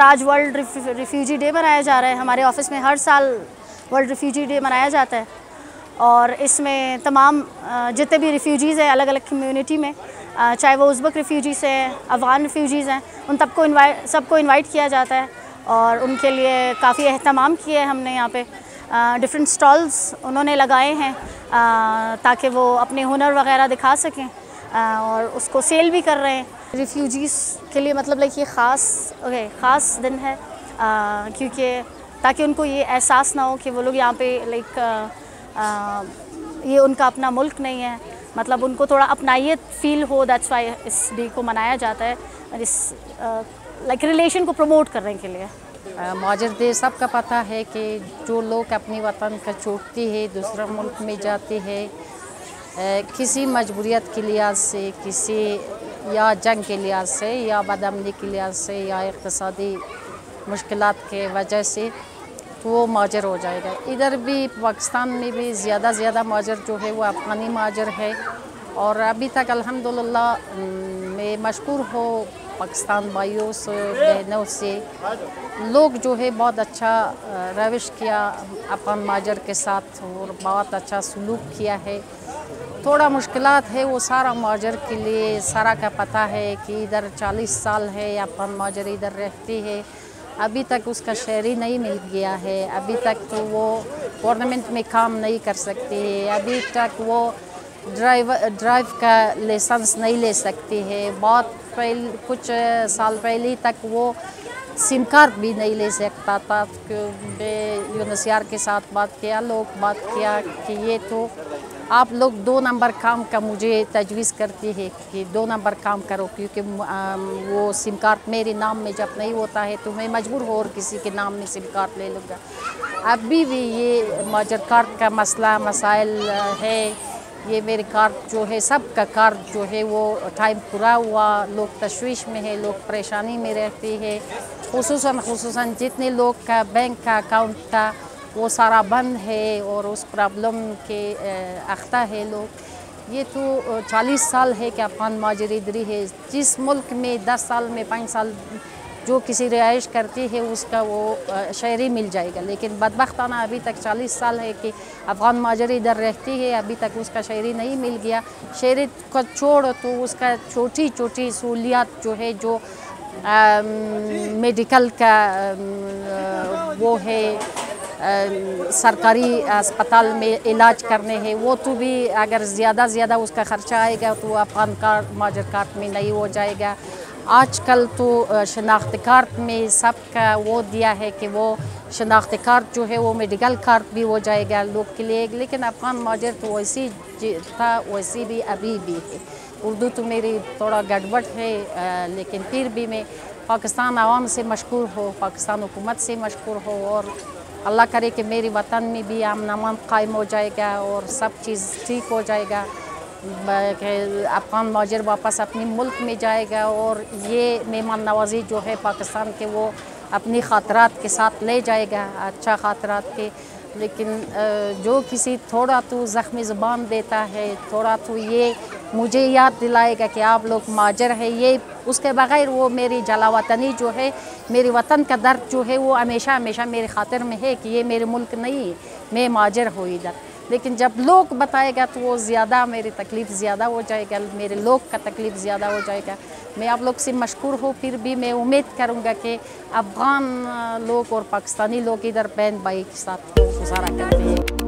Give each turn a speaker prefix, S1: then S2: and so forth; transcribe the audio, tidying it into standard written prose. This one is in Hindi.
S1: आज वर्ल्ड रिफ्यूजी डे मनाया जा रहा है। हमारे ऑफिस में हर साल वर्ल्ड रिफ्यूजी डे मनाया जाता है और इसमें तमाम जितने भी रिफ्यूजीज़ हैं अलग अलग कम्युनिटी में, चाहे वो उज़्बेक रिफ्यूजीज़ हैं, अफ़गान रिफ्यूजीज़ हैं, उन सबको इनवाइट किया जाता है और उनके लिए काफ़ी एहतमाम किया है हमने यहाँ पे। डिफरेंट स्टॉल्स उन्होंने लगाए हैं ताकि वो अपने हुनर वगैरह दिखा सकें और उसको सेल भी कर रहे हैं। रिफ्यूजीज़ के लिए मतलब लाइक ये ख़ास दिन है क्योंकि ताकि उनको ये एहसास ना हो कि वो लोग यहाँ पे लाइक ये उनका अपना मुल्क नहीं है, मतलब उनको थोड़ा अपनाइयत फ़ील हो। दैट्स वाई इस डे को मनाया जाता है और इस लाइक रिलेशन को प्रमोट करने के लिए।
S2: महाजर डे सबका पता है कि जो लोग अपनी वतन का छोड़ते हैं, दूसरा मुल्क में जाते हैं, किसी मजबूरियत के लिहाज से, किसी या जंग के लिहाज से, या बदअमनी के लिहाज से, या इक़्तिसादी मुश्किलात के वजह से, तो वो महाजर हो जाएगा। इधर भी पाकिस्तान में भी ज़्यादा महाजर जो है वो अफ़गानी महाजर है और अभी तक अल्हम्दुलिल्लाह मैं मशकूर हो पाकिस्तान भाइयों से, बहनों से, लोग जो है बहुत अच्छा रविश किया अफ़गान महाजर के साथ और बहुत अच्छा सलूक किया है। थोड़ा मुश्किलात है वो सारा महाजर के लिए सारा का पता है कि इधर 40 साल है अफ़गान महाजर इधर रहते हैं, अभी तक उसका शहरी नहीं मिल गया है, अभी तक तो वो गवर्नमेंट में काम नहीं कर सकते हैं, अभी तक वो ड्राइव का लाइसेंस नहीं ले सकते हैं, बहुत कुछ साल पहले तक वो सिम कार्ड भी नहीं ले सकता था। मैं यूएनएचसीआर के साथ बात किया कि ये तो आप लोग 2 नंबर काम का मुझे तजवीज़ करती है कि 2 नंबर काम करो, क्योंकि वो सिम कार्ड मेरे नाम में जब नहीं होता है तो मैं मजबूर हो और किसी के नाम में सिम कार्ड ले लूँगा। अभी भी ये महाजर कार्ड का मसाइल है। ये मेरे कार्ड जो है, सब का कार्ड जो है वो टाइम पूरा हुआ, लोग तशवीश में है, लोग परेशानी में रहते हैं, खुसूसन जितने लोग का बैंक का अकाउंट था वो सारा बंद है और उस प्रॉब्लम के अख्ता है लोग। ये तो 40 साल है कि अफ़गान महाजर इधरी है। जिस मुल्क में 10 साल में 5 साल जो किसी रिहाइश करती है उसका वो शहरी मिल जाएगा, लेकिन बदबख्ताना अभी तक 40 साल है कि अफ़गान महाजर इधर रहती है, अभी तक उसका शहरी नहीं मिल गया। शहरी को छोड़ तो उसका छोटी सहूलियात जो है, जो मेडिकल का वो है, सरकारी अस्पताल में इलाज करने हैं, वो तो भी अगर ज़्यादा उसका ख़र्चा आएगा तो अफ़गान कार्ड महाजर कार्ड में नहीं हो जाएगा। आजकल तो शनाख्ती कार्ड में सबका वो दिया है कि वो शनाख्ती कार्ड जो है वो मेडिकल कार्ड भी हो जाएगा लोग के लिए, लेकिन अफ़गान महाजर तो वैसी था वैसी भी अभी भी है। उर्दू तो मेरी थोड़ा गड़बड़ है, लेकिन फिर भी मैं पाकिस्तान आवाम से मशकूर हो, पाकिस्तान हुकूमत से मशकूर हो और अल्लाह करे कि मेरी वतन में भी अमन कायम हो जाएगा और सब चीज़ ठीक हो जाएगा, अफ़गान महाजर वापस अपने मुल्क में जाएगा और ये मेहमान नवाजी जो है पाकिस्तान के वो अपनी ख़ातरात के साथ ले जाएगा, अच्छा ख़ातरात के। लेकिन जो किसी थोड़ा तो ज़ख्मी ज़ुबान देता है, थोड़ा तो ये मुझे याद दिलाएगा कि आप लोग महाजर है, ये उसके बगैर वो मेरी जला वतनी जो है, मेरी वतन का दर्द जो है वो हमेशा मेरे ख़ातिर में है कि ये मेरे मुल्क नहीं है, मैं महाजर हूँ इधर। लेकिन जब लोग बताएगा तो वो ज़्यादा मेरी तकलीफ़ ज़्यादा हो जाएगा, मेरे लोग का तकलीफ़ ज़्यादा हो जाएगा। मैं आप लोग से मशकूर हूँ, फिर भी मैं उम्मीद करूँगा कि अफ़गान लोग और पाकिस्तानी लोग इधर बहन भाई के साथ गुजारा करते हैं।